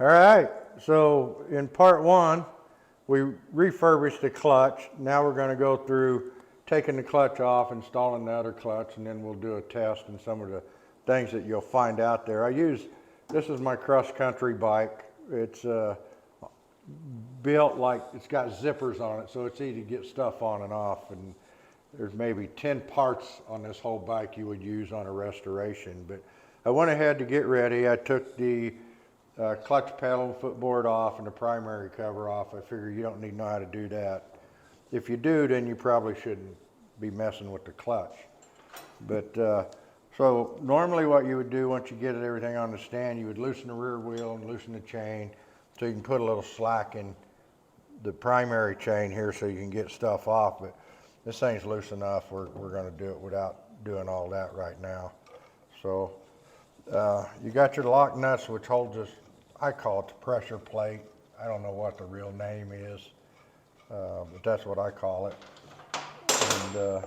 All right, so in part one, we refurbished the clutch. Now we're gonna go through taking the clutch off, installing the other clutch, and then we'll do a test and some of the things that you'll find out there. This is my cross-country bike. It's built like, it's got zippers on it, so it's easy to get stuff on and off. And there's maybe 10 parts on this whole bike you would use on a restoration. But I went ahead to get ready. I took the clutch pedal, footboard off, and the primary cover off. I figure you don't need to know how to do that. If you do, then you probably shouldn't be messing with the clutch. But so normally what you would do once you get everything on the stand, you would loosen the rear wheel and loosen the chain so you can put a little slack in the primary chain here so you can get stuff off. But this thing's loose enough. We're going to do it without doing all that right now. So you got your lock nuts, which holds this, I call it the pressure plate. I don't know what the real name is, but that's what I call it. And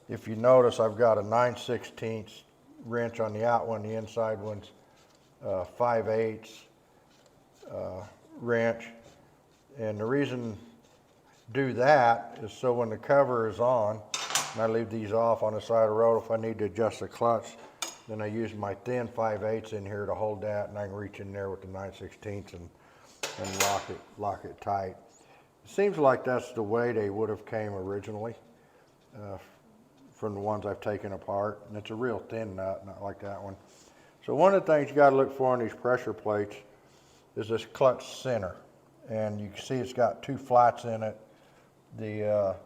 if you notice, I've got a 9/16 wrench on the out one. The inside one's 5/8 wrench. And the reason do that is so when the cover is on, and I leave these off on the side of the road, if I need to adjust the clutch, then I use my thin 5/8 in here to hold that, and I can reach in there with the 9/16 and lock it tight. It seems like that's the way they would have came originally from the ones I've taken apart, and it's a real thin nut, not like that one. So one of the things you got to look for on these pressure plates is this clutch center, and you can see it's got two flats in it. The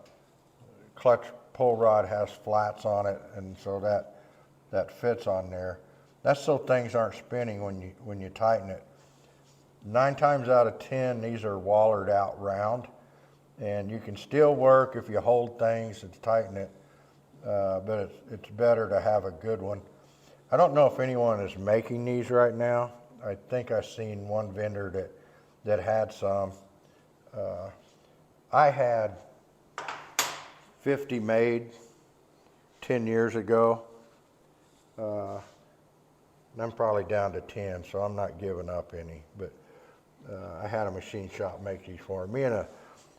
clutch pull rod has flats on it, and so that fits on there. That's so things aren't spinning when you tighten it. 9 times out of 10, these are wallered out round, and you can still work if you hold things and tighten it, but it's better to have a good one. I don't know if anyone is making these right now. I think I've seen one vendor that had some. I had 50 made 10 years ago. And I'm probably down to 10, so I'm not giving up any. But I had a machine shop make these for me. Me and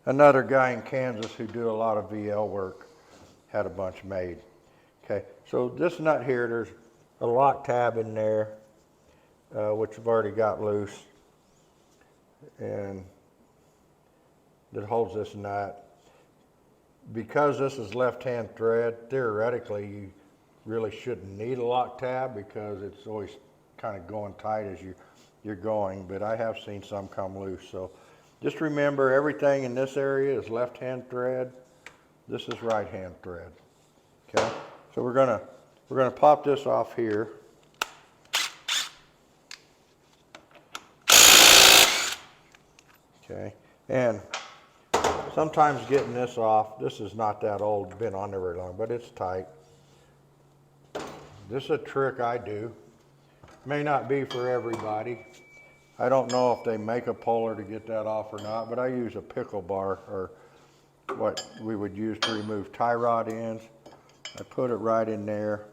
another guy in Kansas who do a lot of VL work had a bunch made. Okay, so this nut here, there's a lock tab in there, which I've already got loose, and that holds this nut. Because this is left-hand thread, theoretically you really shouldn't need a lock tab because it's always kind of going tight as you're going, but I have seen some come loose. So just remember, everything in this area is left-hand thread. This is right-hand thread. Okay, so we're gonna pop this off here. Okay, and sometimes getting this off, this is not that old, been on there very long, but it's tight. This is a trick I do. May not be for everybody. I don't know if they make a puller to get that off or not, but I use a pickle bar, or what we would use to remove tie rod ends. I put it right in there.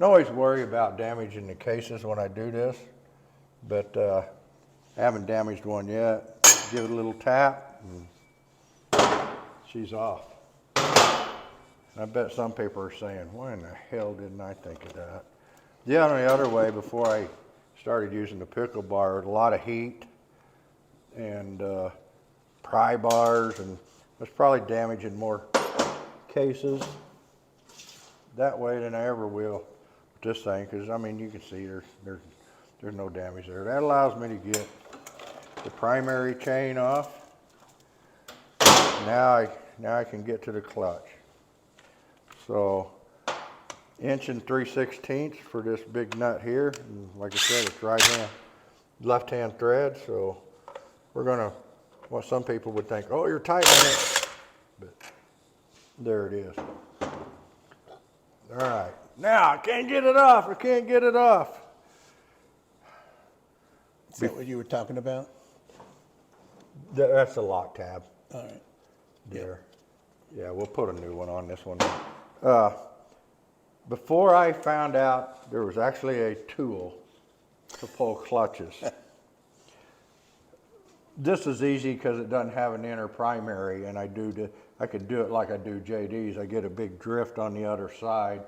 I always worry about damaging the cases when I do this, but I haven't damaged one yet. Give it a little tap, and she's off. I bet some people are saying, why in the hell didn't I think of that? The other way, before I started using the pickle bar, a lot of heat and pry bars, and I was probably damaging more cases that way than I ever will with this thing, because I mean, you can see there's no damage there. That allows me to get the primary chain off. Now I can get to the clutch. So 1 3/16 for this big nut here, and like I said, it's left-hand thread. So we're gonna, well, some people would think, oh, you're tightening it, but there it is. All right, now I can't get it off. I can't get it off. Is that what you were talking about? That's the lock tab. All right. There. Yeah, we'll put a new one on this one. Before I found out there was actually a tool to pull clutches, This is easy because it doesn't have an inner primary, and I could do it like I do JD's. I get a big drift on the other side.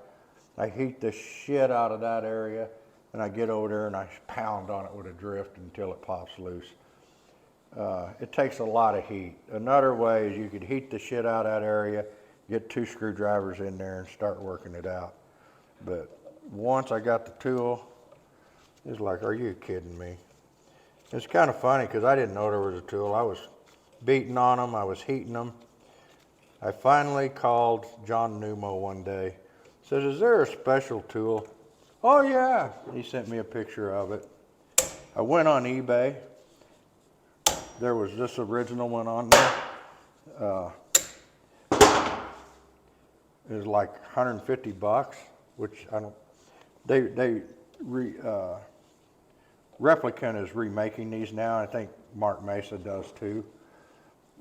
I heat the shit out of that area, and I get over there and I pound on it with a drift until it pops loose. It takes a lot of heat. Another way is you could heat the shit out of that area, get 2 screwdrivers in there and start working it out. But once I got the tool, it's like, are you kidding me? It's kind of funny because I didn't know there was a tool. I was beating on them, I was heating them. I finally called John Numo one day. Says, is there a special tool? Oh yeah, he sent me a picture of it. I went on eBay. There was this original one on there. It was like 150 bucks, which I don't, Replicant is remaking these now. I think Mark Mesa does too.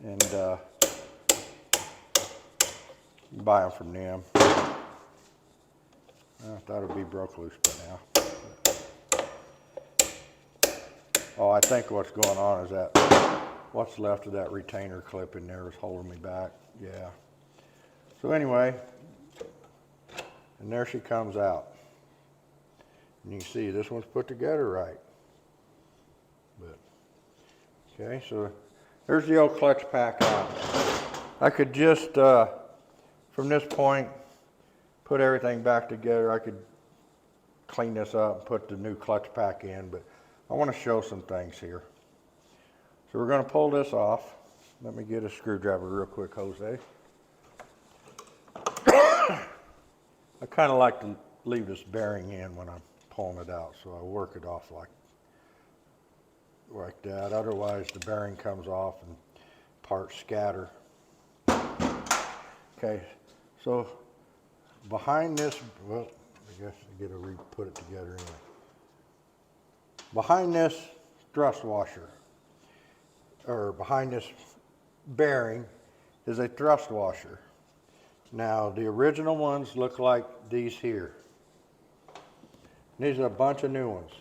And you buy them from them. I thought it would be broke loose by now. Oh, I think what's going on is that what's left of that retainer clip in there is holding me back. Yeah. So anyway, and there she comes out. And you can see this one's put together right. But, okay, so there's the old clutch pack out. I could just, from this point, put everything back together. I could clean this up and put the new clutch pack in, but I want to show some things here. So we're going to pull this off. Let me get a screwdriver real quick, Jose. I kind of like to leave this bearing in when I'm pulling it out, so I work it off like that. Otherwise, the bearing comes off and parts scatter. Okay, so behind this, well, I guess I get to put it together anyway. Behind this thrust washer, or behind this bearing, is a thrust washer. Now, the original ones look like these here. These are a bunch of new ones.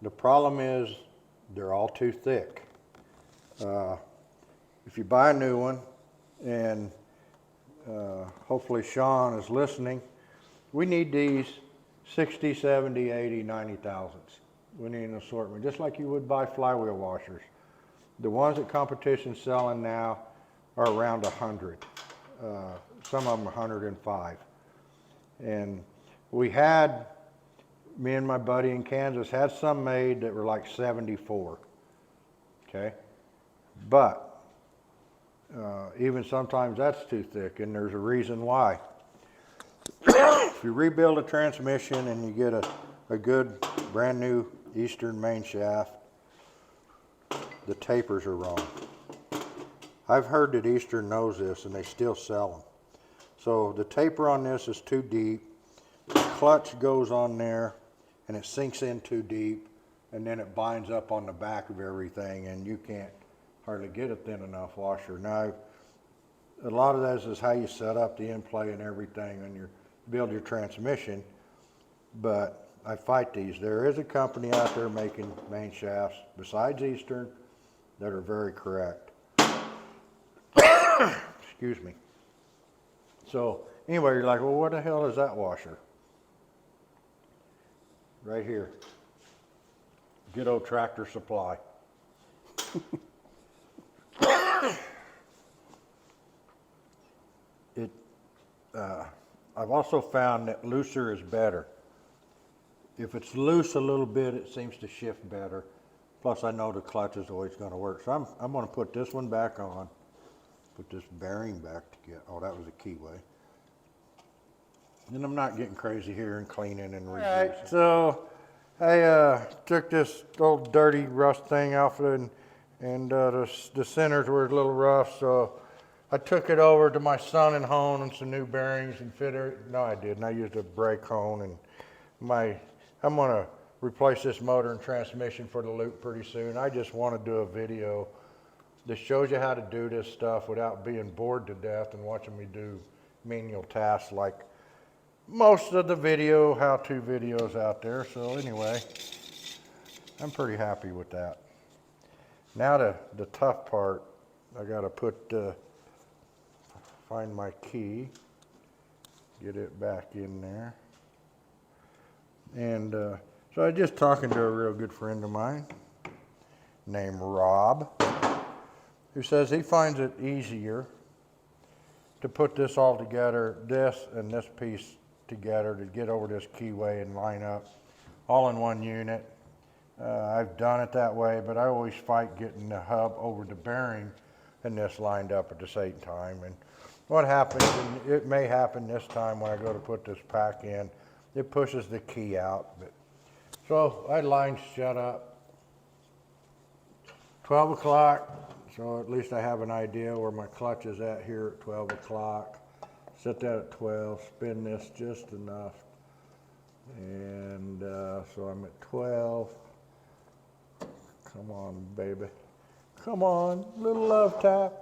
The problem is they're all too thick. If you buy a new one, and hopefully Sean is listening, we need these 60, 70, 80, 90 thousandths. We need an assortment, just like you would buy flywheel washers. The ones that competition's selling now are around 100. Some of them 105. And we had, me and my buddy in Kansas had some made that were like 74. Okay? But even sometimes that's too thick, and there's a reason why. If you rebuild a transmission and you get a good brand new Eastern main shaft, the tapers are wrong. I've heard that Eastern knows this and they still sell them. So the taper on this is too deep. The clutch goes on there and it sinks in too deep, and then it binds up on the back of everything, and you can't hardly get a thin enough washer. Now, a lot of this is how you set up the in-play and everything when you build your transmission, but I fight these. There is a company out there making main shafts besides Eastern that are very correct. Excuse me. So anyway, you're like, well, what the hell is that washer? Right here. Good old Tractor Supply. I've also found that looser is better. If it's loose a little bit, it seems to shift better. Plus, I know the clutch is always going to work. So I'm going to put this one back on, put this bearing back together. Oh, that was a keyway. And I'm not getting crazy here and cleaning and reducing. All right, so I took this old dirty rust thing off and the centers were a little rough, so I took it over to my son and hone and some new bearings and fitter. No, I didn't. I used a brake hone, and I'm gonna replace this motor and transmission for the loop pretty soon. I just want to do a video that shows you how to do this stuff without being bored to death and watching me do menial tasks like most of the how-to videos out there. So anyway, I'm pretty happy with that. Now the tough part, I gotta find my key, get it back in there. And so I was just talking to a real good friend of mine named Rob, who says he finds it easier to put this all together, this and this piece together, to get over this keyway and line up all in one unit. I've done it that way, but I always fight getting the hub over the bearing and this lined up at the same time. And what happens, and it may happen this time when I go to put this pack in, it pushes the key out. But so I lined shut up 12 o'clock, so at least I have an idea where my clutch is at here at 12 o'clock. Set that at 12, spin this just enough. And so I'm at 12. Come on, baby. Come on, little love tap.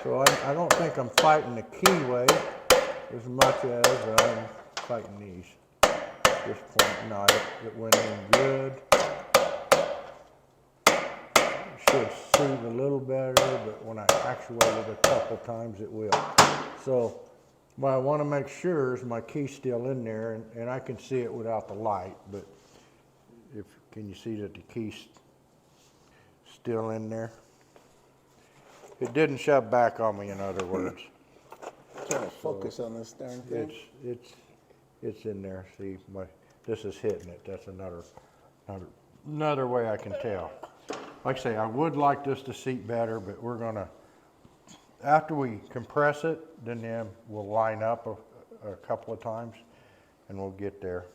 So I don't think I'm fighting the keyway as much as I'm fighting these. At this point, no, it went in good. Should soothe a little better, but when I actuate it a couple times, it will. So what I want to make sure is my key's still in there, and I can see it without the light, but can you see that the key's still in there? It didn't shove back on me, in other words. Trying to focus on this darn thing. It's in there. See, this is hitting it. That's another way I can tell. Like I say, I would like this to seat better, but we're gonna, after we compress it, then we'll line up a couple of times and we'll get there.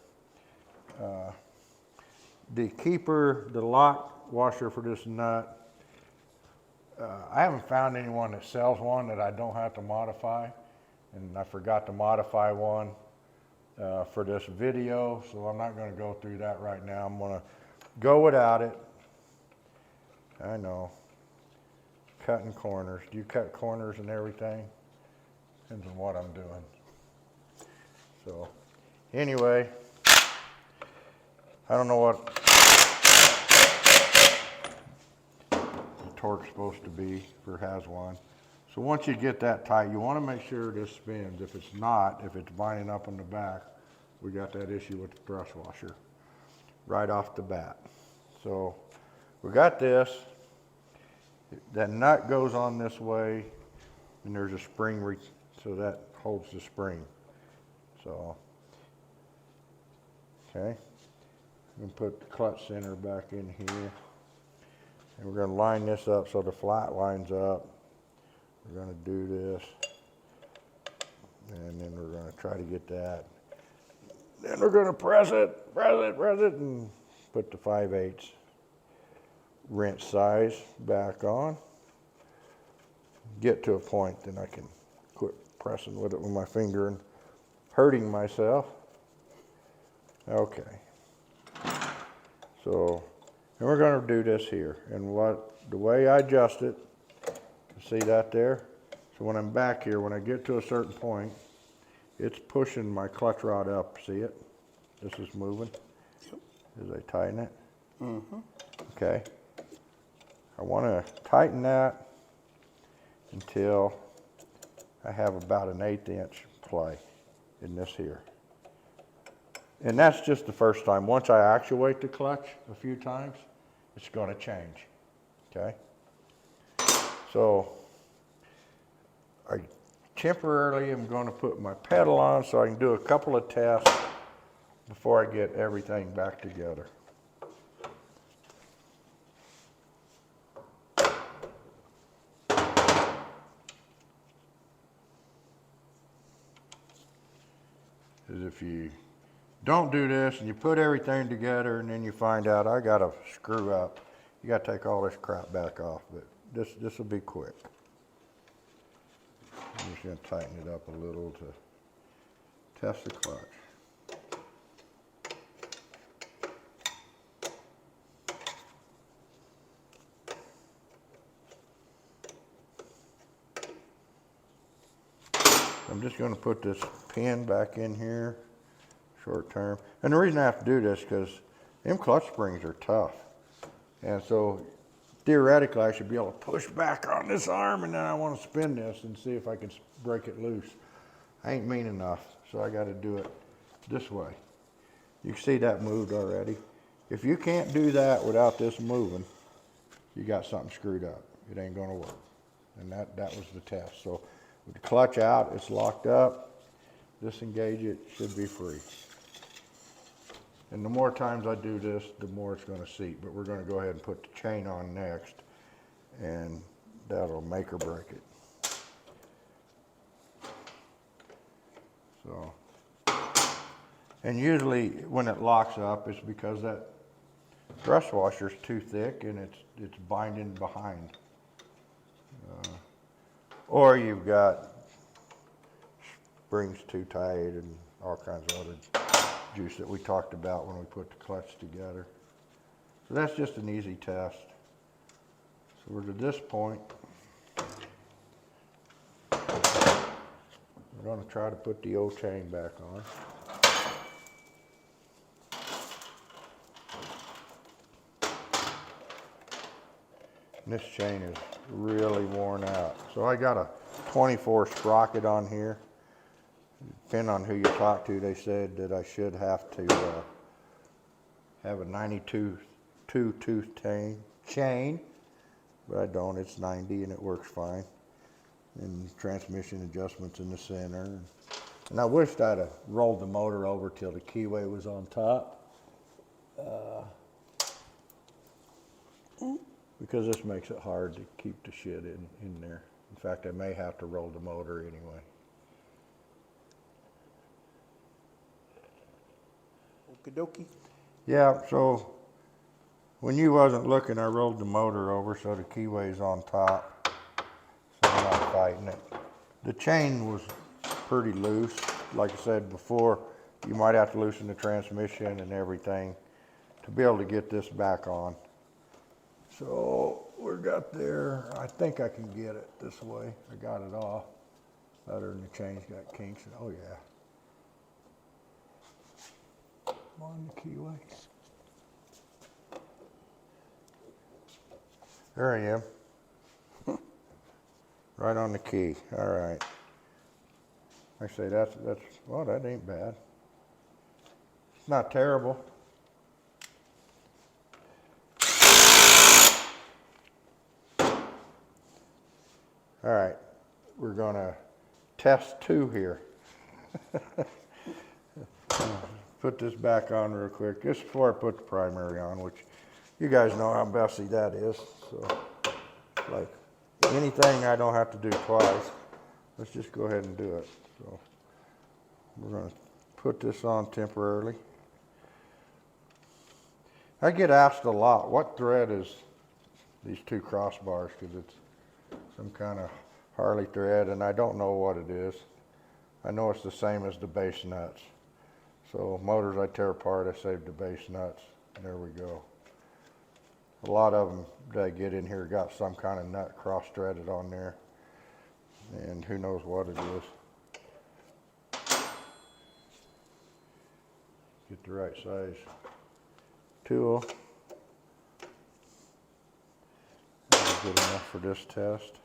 The keeper, the lock washer for this nut, I haven't found anyone that sells one that I don't have to modify, and I forgot to modify one for this video, so I'm not going to go through that right now. I'm going to go without it. I know, cutting corners. Do you cut corners and everything? Depends on what I'm doing. So anyway, I don't know what the torque's supposed to be, if it has one. So once you get that tight, you want to make sure this spins. If it's not, if it's binding up in the back, we got that issue with the thrust washer right off the bat. So we got this. That nut goes on this way, and there's a spring, so that holds the spring. So, okay. I'm going to put the clutch center back in here. And we're going to line this up so the flat lines up. We're going to do this. And then we're going to try to get that. Then we're going to press it, and put the 5/8 wrench size back on. Get to a point, then I can quit pressing with it with my finger and hurting myself. Okay. So, and we're going to do this here. And the way I adjust it, see that there? So when I'm back here, when I get to a certain point, it's pushing my clutch rod up. See it? This is moving. Yep. As I tighten it. Mm-hmm. Okay. I want to tighten that until I have about an 1/8 inch play in this here. And that's just the first time. Once I actuate the clutch a few times, it's going to change. Okay? So I temporarily am going to put my pedal on so I can do a couple of tests before I get everything back together. If you don't do this and you put everything together and then you find out I got to screw up, you got to take all this crap back off. But this will be quick. I'm just going to tighten it up a little to test the clutch. I'm just going to put this pin back in here, short term. And the reason I have to do this is because them clutch springs are tough. And so theoretically I should be able to push back on this arm, and then I want to spin this and see if I can break it loose. I ain't mean enough, so I got to do it this way. You can see that moved already. If you can't do that without this moving, you got something screwed up. It ain't gonna work. And that was the test. So with the clutch out, it's locked up. Disengage it, should be free. And the more times I do this, the more it's gonna seat. But we're gonna go ahead and put the chain on next, and that'll make or break it. So, and usually when it locks up, it's because that thrust washer's too thick and it's binding behind. Or you've got springs too tight and all kinds of other juice that we talked about when we put the clutch together. So that's just an easy test. So we're to this point. We're going to try to put the old chain back on. And this chain is really worn out. So I got a 24 sprocket on here. Depending on who you talk to, they said that I should have to have a 92 two-tooth chain, but I don't. It's 90 and it works fine. And transmission adjustments in the center. And I wished I'd have rolled the motor over till the keyway was on top. Because this makes it hard to keep the shit in there. In fact, I may have to roll the motor anyway. Okie dokie. Yeah, so when you wasn't looking, I rolled the motor over so the keyway's on top, so I'm not fighting it. The chain was pretty loose. Like I said before, you might have to loosen the transmission and everything to be able to get this back on. So we got there. I think I can get it this way. I got it off. Other than the chain's got kinks. Oh yeah. Come on, the keyway. There I am. Right on the key. All right. I say that's well, that ain't bad. It's not terrible. All right, we're gonna test 2 here. Put this back on real quick, just before I put the primary on, which you guys know how messy that is. So, like anything I don't have to do twice, let's just go ahead and do it. So, we're gonna put this on temporarily. I get asked a lot, what thread is these 2 crossbars? Because it's some kind of Harley thread, and I don't know what it is. I know it's the same as the base nuts. So motors I tear apart, I save the base nuts, and there we go. A lot of them that I get in here got some kind of nut cross-threaded on there, and who knows what it is. Get the right size tool. That's good enough for this test.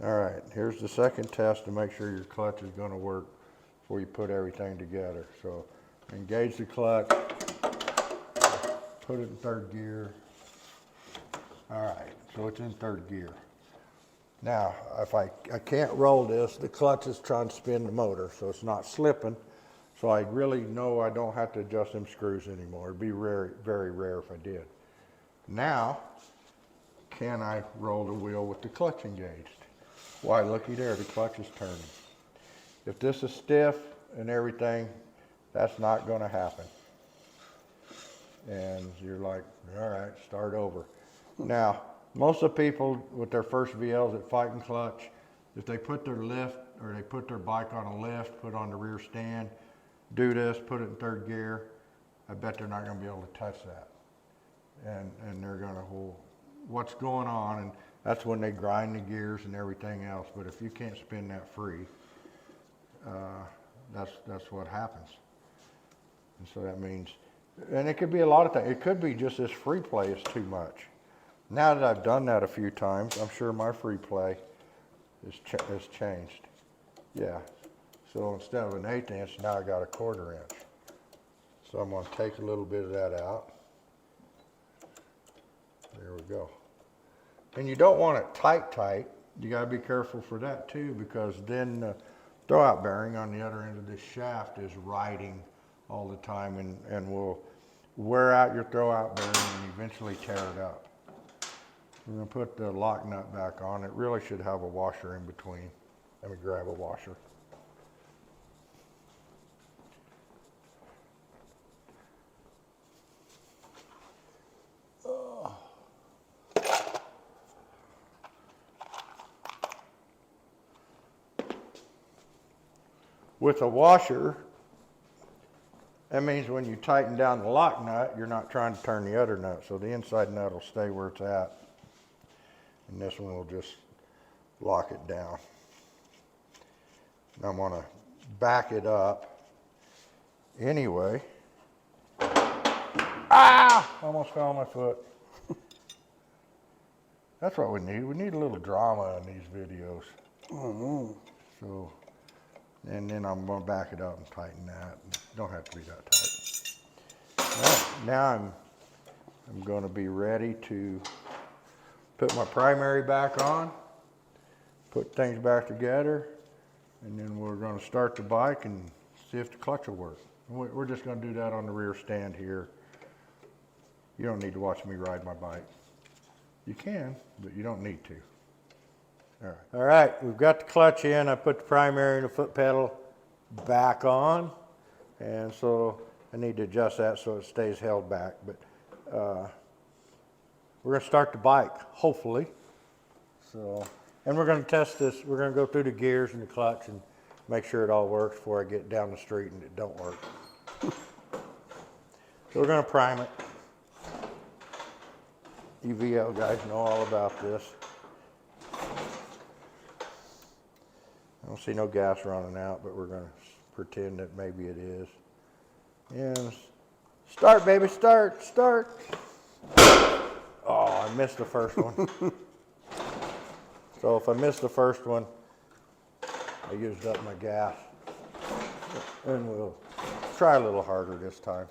All right, here's the second test to make sure your clutch is going to work before you put everything together. So engage the clutch, put it in 3rd gear. All right, so it's in 3rd gear. Now, if I can't roll this, the clutch is trying to spin the motor, so it's not slipping. So I really know I don't have to adjust them screws anymore. It'd be rare, very rare if I did. Now, can I roll the wheel with the clutch engaged? Why, looky there, the clutch is turning. If this is stiff and everything, that's not gonna happen. And you're like, all right, start over. Now, most of the people with their first VLs at fighting clutch, if they put their lift or they put their bike on a lift, put on the rear stand, do this, put it in 3rd gear, I bet they're not gonna be able to touch that. And they're gonna hold, what's going on? And that's when they grind the gears and everything else. But if you can't spin that free, that's what happens. And so that means And it could be a lot of things. It could be just this free play is too much. Now that I've done that a few times, I'm sure my free play has changed. Yeah. So instead of an 1/8 inch, now I got a 1/4 inch. So I'm going to take a little bit of that out. There we go. And you don't want it tight. You got to be careful for that too, because then the throwout bearing on the other end of this shaft is riding all the time and will wear out your throwout bearing and eventually tear it up. We're going to put the lock nut back on. It really should have a washer in between. Let me grab a washer. With a washer, that means when you tighten down the lock nut, you're not trying to turn the other nut. So the inside nut will stay where it's at. And this one will just lock it down. And I'm going to back it up anyway. Ah! Almost fell on my foot. That's what we need. We need a little drama in these videos. So, and then I'm going to back it up and tighten that. Don't have to be that tight. Well, now I'm going to be ready to put my primary back on, put things back together, and then we're going to start the bike and see if the clutch will work. We're just going to do that on the rear stand here. You don't need to watch me ride my bike. You can, but you don't need to. All right, we've got the clutch in. I put the primary and the foot pedal back on, and so I need to adjust that so it stays held back. But we're going to start the bike, hopefully. So, and we're going to test this. We're going to go through the gears and the clutch and make sure it all works before I get down the street and it don't work. So we're going to prime it. You VL guys know all about this. I don't see no gas running out, but we're going to pretend that maybe it is. And start, baby, start. Oh, I missed the first one. So if I missed the first one, I used up my gas. And we'll try a little harder this time.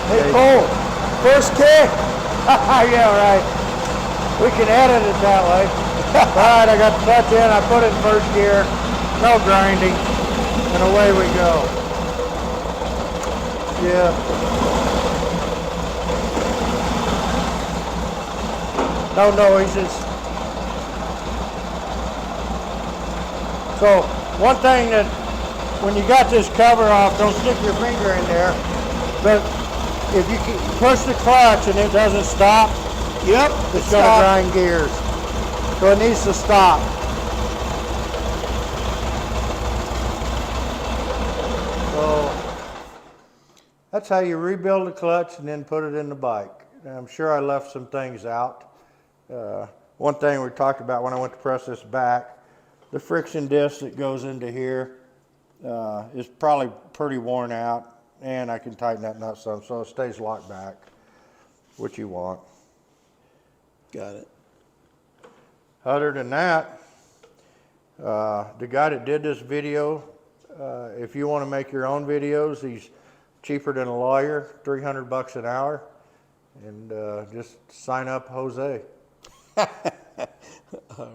Hey, Cole, first kick. Yeah, right. We can edit it that way. All right, I got the clutch in. I put it in first gear. No grinding. And away we go. Yeah. No noises. So, one thing that, when you got this cover off, don't stick your finger in there. But if you push the clutch and it doesn't stop, Yep. it's going to grind gears. So it needs to stop. So that's how you rebuild the clutch and then put it in the bike. And I'm sure I left some things out. One thing we talked about when I went to press this back, the friction disc that goes into here is probably pretty worn out. And I can tighten that nut some so it stays locked back, which you want. Got it. Other than that, the guy that did this video, if you want to make your own videos, he's cheaper than a lawyer, $300 an hour, and just sign up Jose. All right.